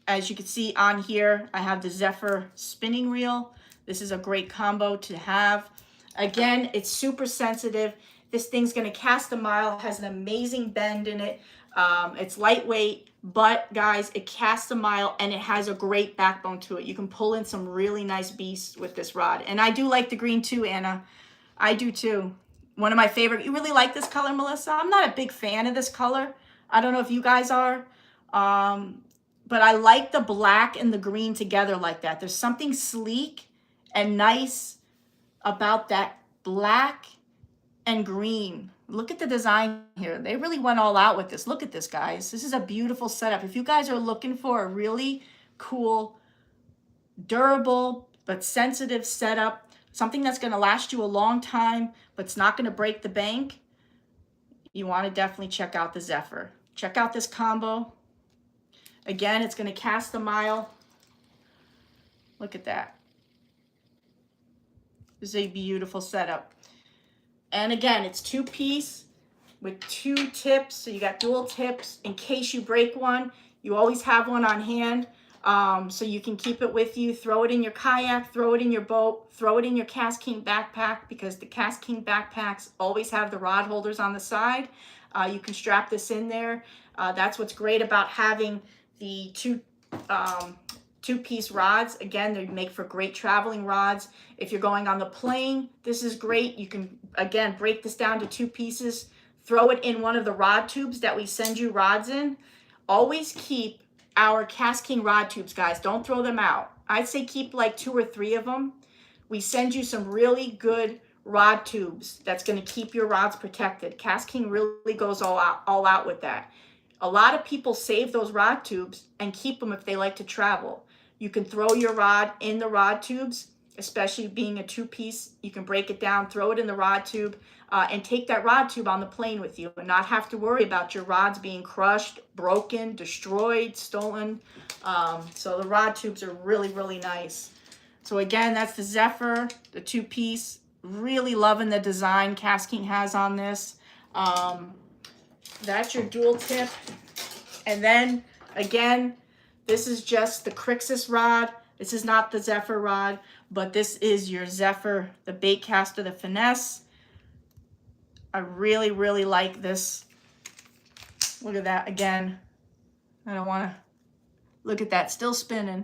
As you can see on here, I have the Zephyr spinning reel. This is a great combo to have. Again, it's super sensitive. This thing's gonna cast a mile, has an amazing bend in it. It's lightweight, but guys, it casts a mile and it has a great backbone to it. You can pull in some really nice beasts with this rod. And I do like the green too, Anna. I do too. One of my favorite. You really like this color, Melissa? I'm not a big fan of this color. I don't know if you guys are. But I like the black and the green together like that. There's something sleek and nice about that black and green. Look at the design here. They really went all out with this. Look at this, guys. This is a beautiful setup. If you guys are looking for a really cool, durable, but sensitive setup, something that's going to last you a long time, but it's not going to break the bank, you want to definitely check out the Zephyr. Check out this combo. Again, it's going to cast a mile. Look at that. This is a beautiful setup. And again, it's 2-piece with 2 tips. So you got dual tips in case you break one. You always have one on hand. So you can keep it with you. Throw it in your kayak, throw it in your boat, throw it in your KastKing backpack because the KastKing backpacks always have the rod holders on the side. You can strap this in there. That's what's great about having the 2-piece rods. Again, they make for great traveling rods. If you're going on the plane, this is great. You can, again, break this down to 2 pieces, throw it in one of the rod tubes that we send you rods in. Always keep our KastKing rod tubes, guys. Don't throw them out. I'd say keep like 2 or 3 of them. We send you some really good rod tubes that's going to keep your rods protected. KastKing really goes all out with that. A lot of people save those rod tubes and keep them if they like to travel. You can throw your rod in the rod tubes, especially being a 2-piece. You can break it down, throw it in the rod tube, and take that rod tube on the plane with you and not have to worry about your rods being crushed, broken, destroyed, stolen. So the rod tubes are really, really nice. So again, that's the Zephyr, the 2-piece. Really loving the design KastKing has on this. That's your dual tip. And then again, this is just the Crixus rod. This is not the Zephyr rod, but this is your Zephyr, the Baitcaster, the Finesse. I really, really like this. Look at that again. I don't want to look at that, still spinning.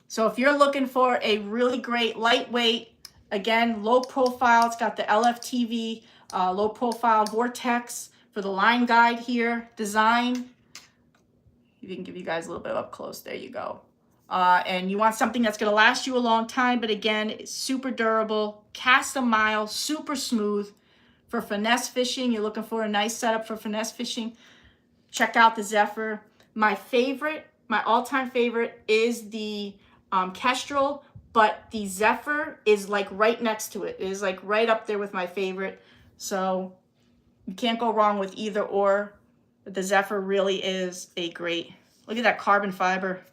So if you're looking for a really great lightweight, again, low profile, it's got the LFTV, low profile vortex for the line guide here, design. You can give you guys a little bit up close. There you go. And you want something that's going to last you a long time, but again, it's super durable, cast a mile, super smooth. For finesse fishing, you're looking for a nice setup for finesse fishing, check out the Zephyr. My favorite, my all-time favorite is the Kestrel, but the Zephyr is like right next to it. It is like right up there with my favorite. So You can't go wrong with either or. But the Zephyr really is a great, look at that carbon fiber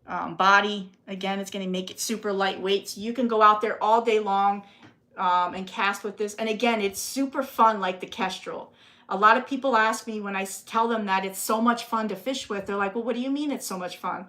body. Again, it's going to make it super lightweight. So you can go out there all day long and cast with this. And again, it's super fun like the Kestrel. A lot of people ask me when I tell them that it's so much fun to fish with. They're like, well, what do you mean it's so much fun?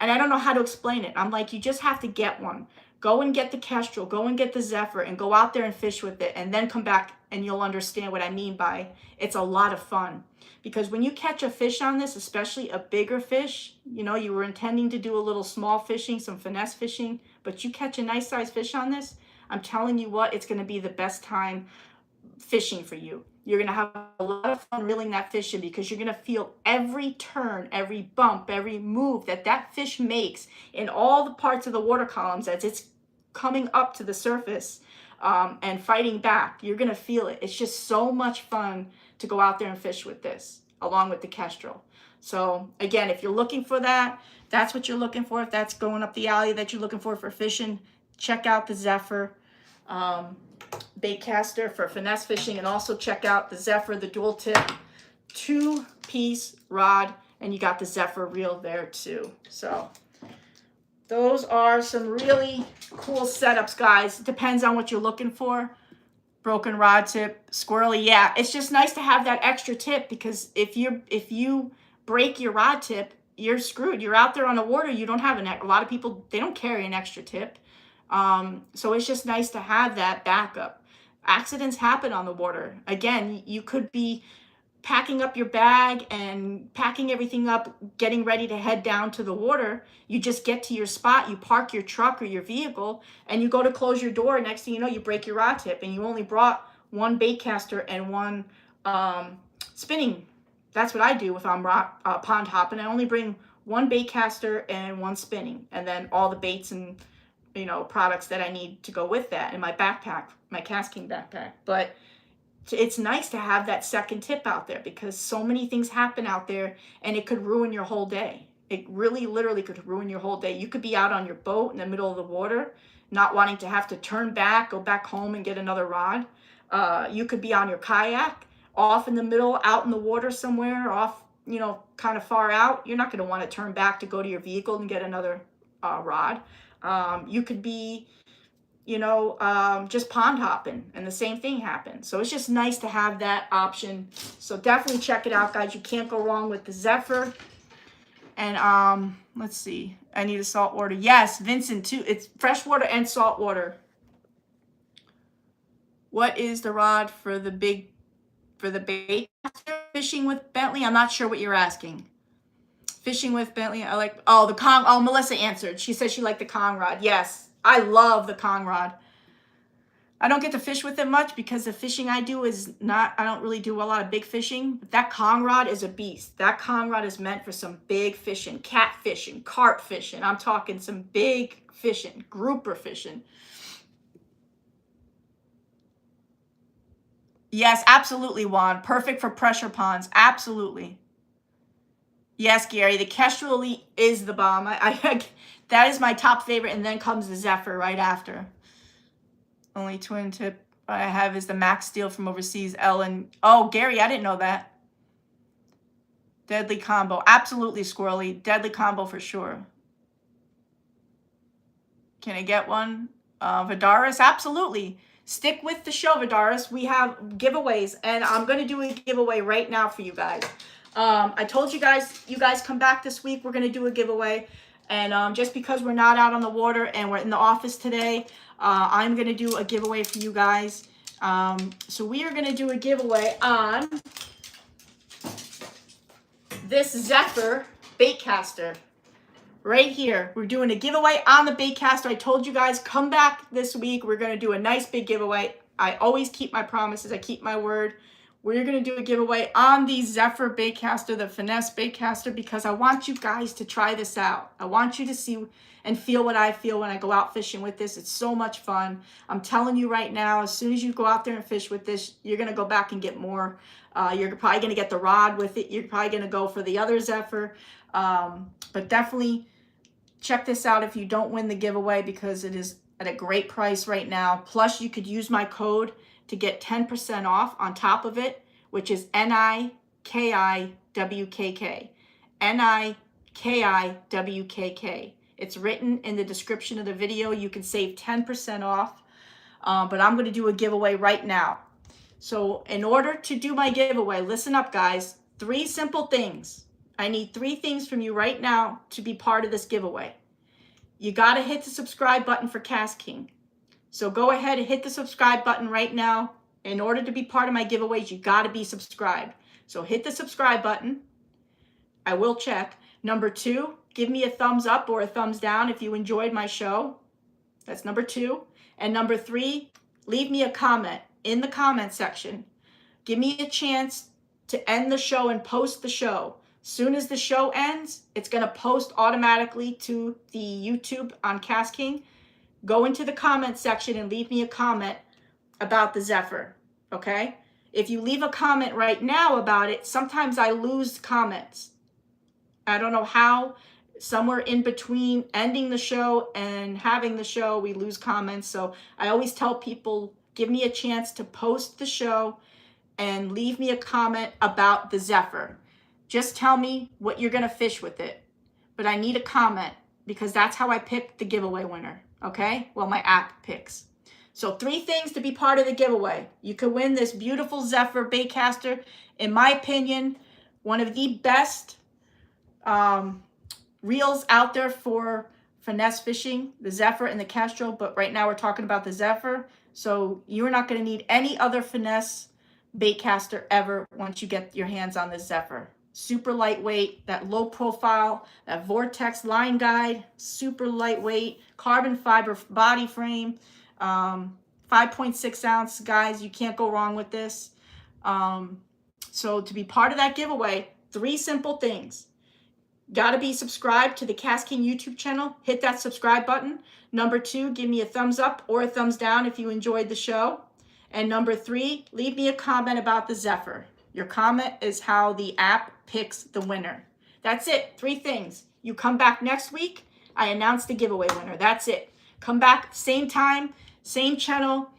And I don't know how to explain it. I'm like, you just have to get one. Go and get the Kestrel, go and get the Zephyr, and go out there and fish with it, and then come back and you'll understand what I mean by it's a lot of fun. Because when you catch a fish on this, especially a bigger fish, you know, you were intending to do a little small fishing, some finesse fishing, but you catch a nice sized fish on this, I'm telling you what, it's going to be the best time fishing for you. You're going to have a lot of fun reeling that fish in because you're going to feel every turn, every bump, every move that that fish makes in all the parts of the water columns as it's coming up to the surface and fighting back. You're going to feel it. It's just so much fun to go out there and fish with this along with the Kestrel. So again, if you're looking for that, that's what you're looking for. If that's going up the alley that you're looking for fishing, check out the Zephyr Baitcaster for finesse fishing, and also check out the Zephyr, the dual tip 2-piece rod, and you got the Zephyr reel there too. So those are some really cool setups, guys. It depends on what you're looking for. Broken rod tip, squirrely, yeah, it's just nice to have that extra tip, because if you break your rod tip, you're screwed. You're out there on the water, you don't have a lot of people, they don't carry an extra tip. So it's just nice to have that backup. Accidents happen on the water. Again, you could be packing up your bag and packing everything up, getting ready to head down to the water. You just get to your spot, you park your truck or your vehicle, and you go to close your door. Next thing you know, you break your rod tip, and you only brought one bait caster and one spinning. That's what I do if I'm pond hopping. I only bring one bait caster and one spinning, and then all the baits and products that I need to go with that in my backpack, my KastKing backpack. But it's nice to have that second tip out there, because so many things happen out there and it could ruin your whole day. It really literally could ruin your whole day. You could be out on your boat in the middle of the water, not wanting to have to turn back, go back home and get another rod. You could be on your kayak off in the middle, out in the water somewhere, off, kind of far out. You're not going to want to turn back to go to your vehicle and get another rod. You could be, just pond hopping and the same thing happens. So it's just nice to have that option. So definitely check it out, guys. You can't go wrong with the Zephyr. And let's see. I need a saltwater. Yes, Vincent too. It's freshwater and saltwater. What is the rod for the bait fishing with Bentley? I'm not sure what you're asking. Fishing with Bentley, I like, the Kong, Melissa answered. She said she liked the Kong rod. Yes, I love the Kong rod. I don't get to fish with it much because the fishing I do is not, I don't really do a lot of big fishing. But that Kong rod is a beast. That Kong rod is meant for some big fishing, cat fishing, carp fishing. I'm talking some big fishing, grouper fishing. Yes, absolutely, Juan. Perfect for pressure ponds. Absolutely. Yes, Gary, the Kestrel Elite is the bomb. That is my top favorite, and then comes the Zephyr right after. Only twin tip I have is the Max Steel from overseas. Ellen. Oh, Gary, I didn't know that. Deadly combo. Absolutely, Squirrely. Deadly combo for sure. Can I get one? Vidaris? Absolutely. Stick with the show, Vidaris. We have giveaways, and I'm going to do a giveaway right now for you guys. I told you guys come back this week, we're going to do a giveaway. And just because we're not out on the water and we're in the office today, I'm going to do a giveaway for you guys. So we are going to do a giveaway on this Zephyr Baitcaster right here. We're doing a giveaway on the Baitcaster. I told you guys, come back this week. We're going to do a nice big giveaway. I always keep my promises. I keep my word. We're going to do a giveaway on the Zephyr Baitcaster, the Finesse Baitcaster, because I want you guys to try this out. I want you to see and feel what I feel when I go out fishing with this. It's so much fun. I'm telling you right now, as soon as you go out there and fish with this, you're going to go back and get more. You're probably going to get the rod with it. You're probably going to go for the other Zephyr. But definitely check this out if you don't win the giveaway, because it is at a great price right now. Plus, you could use my code to get 10% off on top of it, which is NIKIWKK. NIKIWKK. It's written in the description of the video. You can save 10% off, but I'm going to do a giveaway right now. So in order to do my giveaway, listen up, guys. 3 simple things. I need 3 things from you right now to be part of this giveaway. You got to hit the subscribe button for KastKing. So go ahead and hit the subscribe button right now. In order to be part of my giveaways, you got to be subscribed. So hit the subscribe button. I will check. Number 2, give me a thumbs up or a thumbs down if you enjoyed my show. That's number 2. And number 3, leave me a comment in the comment section. Give me a chance to end the show and post the show. Soon as the show ends, it's going to post automatically to the YouTube on KastKing. Go into the comment section and leave me a comment about the Zephyr, okay? If you leave a comment right now about it, sometimes I lose comments. I don't know how. Somewhere in between ending the show and having the show, we lose comments. So I always tell people, give me a chance to post the show and leave me a comment about the Zephyr. Just tell me what you're going to fish with it. But I need a comment because that's how I pick the giveaway winner, okay? Well, my app picks. So 3 things to be part of the giveaway. You could win this beautiful Zephyr baitcaster. In my opinion, one of the best reels out there for finesse fishing, the Zephyr and the Castro, but right now we're talking about the Zephyr. So you're not going to need any other finesse baitcaster ever once you get your hands on this Zephyr. Super lightweight, that low profile, that vortex line guide, super lightweight, carbon fiber body frame, 5.6 ounce, guys. You can't go wrong with this. So to be part of that giveaway, 3 simple things. Got to be subscribed to the KastKing YouTube channel. Hit that subscribe button. Number 2, give me a thumbs up or a thumbs down if you enjoyed the show. And number 3, leave me a comment about the Zephyr. Your comment is how the app picks the winner. That's it. 3 things. You come back next week, I announce the giveaway winner. That's it. Come back same time, same channel,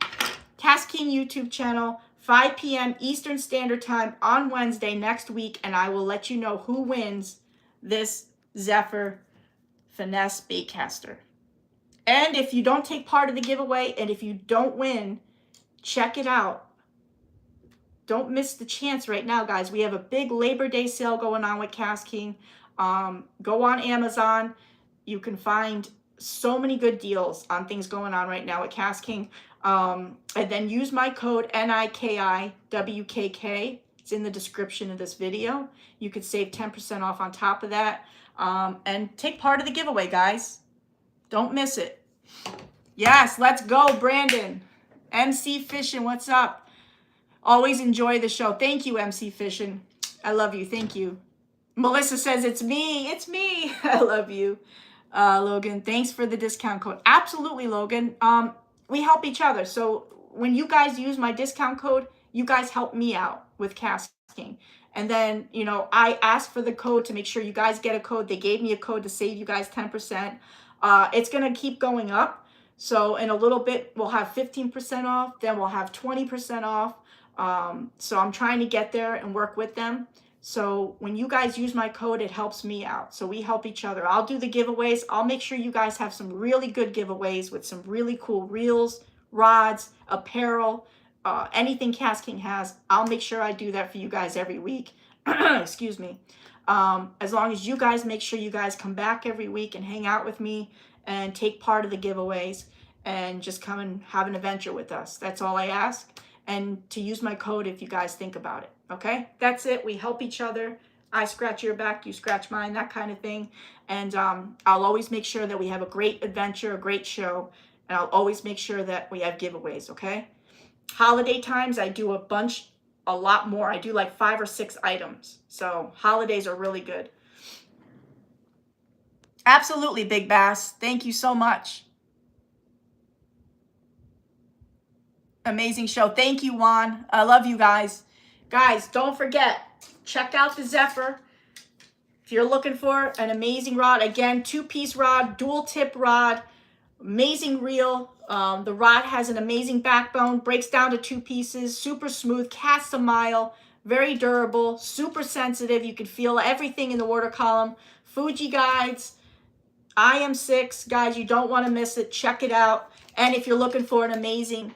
KastKing YouTube channel, 5 p.m. Eastern Standard Time on Wednesday next week, and I will let you know who wins this Zephyr finesse baitcaster. And if you don't take part of the giveaway and if you don't win, check it out. Don't miss the chance right now, guys. We have a big Labor Day sale going on with KastKing. Go on Amazon. You can find so many good deals on things going on right now at KastKing. And then use my code NIKIWKK. It's in the description of this video. You could save 10% off on top of that. And take part of the giveaway, guys. Don't miss it. Yes, let's go, Brandon. MC Fishing, what's up? Always enjoy the show. Thank you, MC Fishing. I love you. Thank you. Melissa says, it's me. It's me. I love you. Logan, thanks for the discount code. Absolutely, Logan. We help each other. So when you guys use my discount code, you guys help me out with KastKing. And then, you know, I asked for the code to make sure you guys get a code. They gave me a code to save you guys 10%. It's going to keep going up. So in a little bit, we'll have 15% off. Then we'll have 20% off. So I'm trying to get there and work with them. So when you guys use my code, it helps me out. So we help each other. I'll do the giveaways. I'll make sure you guys have some really good giveaways with some really cool reels, rods, apparel, anything KastKing has. I'll make sure I do that for you guys every week. Excuse me. As long as you guys make sure you guys come back every week and hang out with me and take part of the giveaways and just come and have an adventure with us. That's all I ask. And to use my code if you guys think about it. Okay? That's it. We help each other. I scratch your back, you scratch mine, that kind of thing. And I'll always make sure that we have a great adventure, a great show. And I'll always make sure that we have giveaways, okay? Holiday times, I do a lot more. I do like 5 or 6 items. So holidays are really good. Absolutely, Big Bass. Thank you so much. Amazing show. Thank you, Juan. I love you guys. Guys, don't forget, check out the Zephyr. If you're looking for an amazing rod, again, 2-piece rod, dual tip rod, amazing reel, The rod has an amazing backbone, breaks down to 2 pieces, super smooth, casts a mile, very durable, super sensitive. You can feel everything in the water column. Fuji guides, IM6, guys, you don't want to miss it. Check it out. And if you're looking for an amazing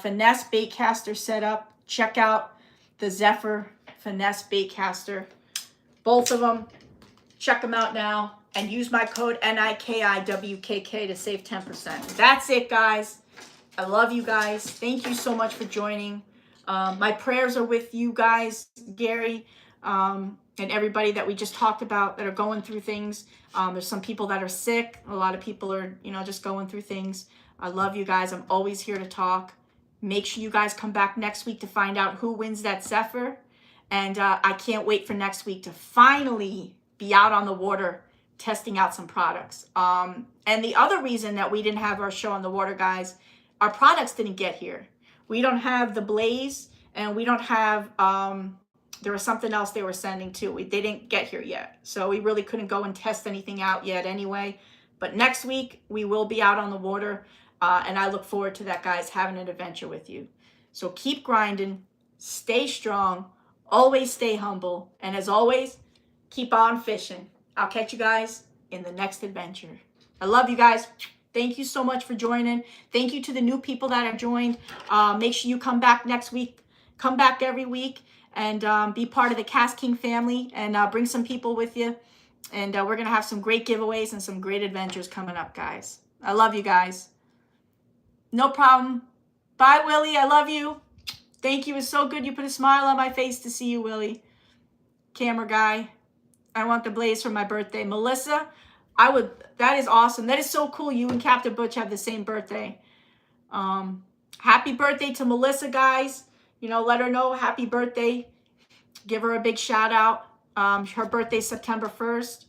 finesse bait caster setup, check out the Zephyr finesse bait caster. Both of them, check them out now. And use my code NIKIWKK to save 10%. That's it, guys. I love you guys. Thank you so much for joining. My prayers are with you guys, Gary, and everybody that we just talked about that are going through things. There's some people that are sick. A lot of people are, just going through things. I love you guys. I'm always here to talk. Make sure you guys come back next week to find out who wins that Zephyr. And I can't wait for next week to finally be out on the water testing out some products. And the other reason that we didn't have our show on the water, guys, our products didn't get here. We don't have the Blaze, and we don't have, there was something else they were sending too. They didn't get here yet. So we really couldn't go and test anything out yet anyway. But next week, we will be out on the water. And I look forward to that, guys, having an adventure with you. So keep grinding, stay strong, always stay humble. And as always, keep on fishing. I'll catch you guys in the next adventure. I love you guys. Thank you so much for joining. Thank you to the new people that have joined. Make sure you come back next week. Come back every week and be part of the KastKing family and bring some people with you. And we're going to have some great giveaways and some great adventures coming up, guys. I love you guys. No problem. Bye, Willie. I love you. Thank you. It's so good. You put a smile on my face to see you, Willie. Camera guy. I want the Blaze for my birthday. Melissa, that is awesome. That is so cool. You and Captain Butch have the same birthday. Happy birthday to Melissa, guys. Let her know happy birthday. Give her a big shout out. Her birthday's September 1st.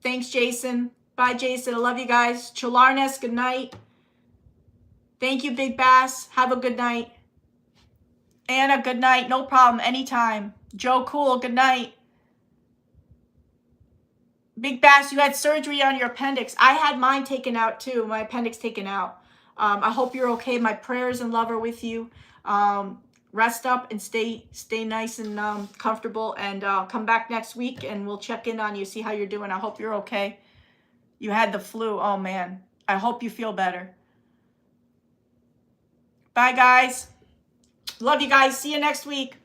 Thanks, Jason. Bye, Jason. I love you guys. Chalarnes, good night. Thank you, Big Bass. Have a good night. Anna, good night. No problem. Anytime. Joe Cool, good night. Big Bass, you had surgery on your appendix. I had mine taken out too. My appendix taken out. I hope you're okay. My prayers and love are with you. Rest up and stay nice and comfortable. And come back next week and we'll check in on you, see how you're doing. I hope you're okay. You had the flu. Oh, man. I hope you feel better. Bye, guys. Love you guys. See you next week.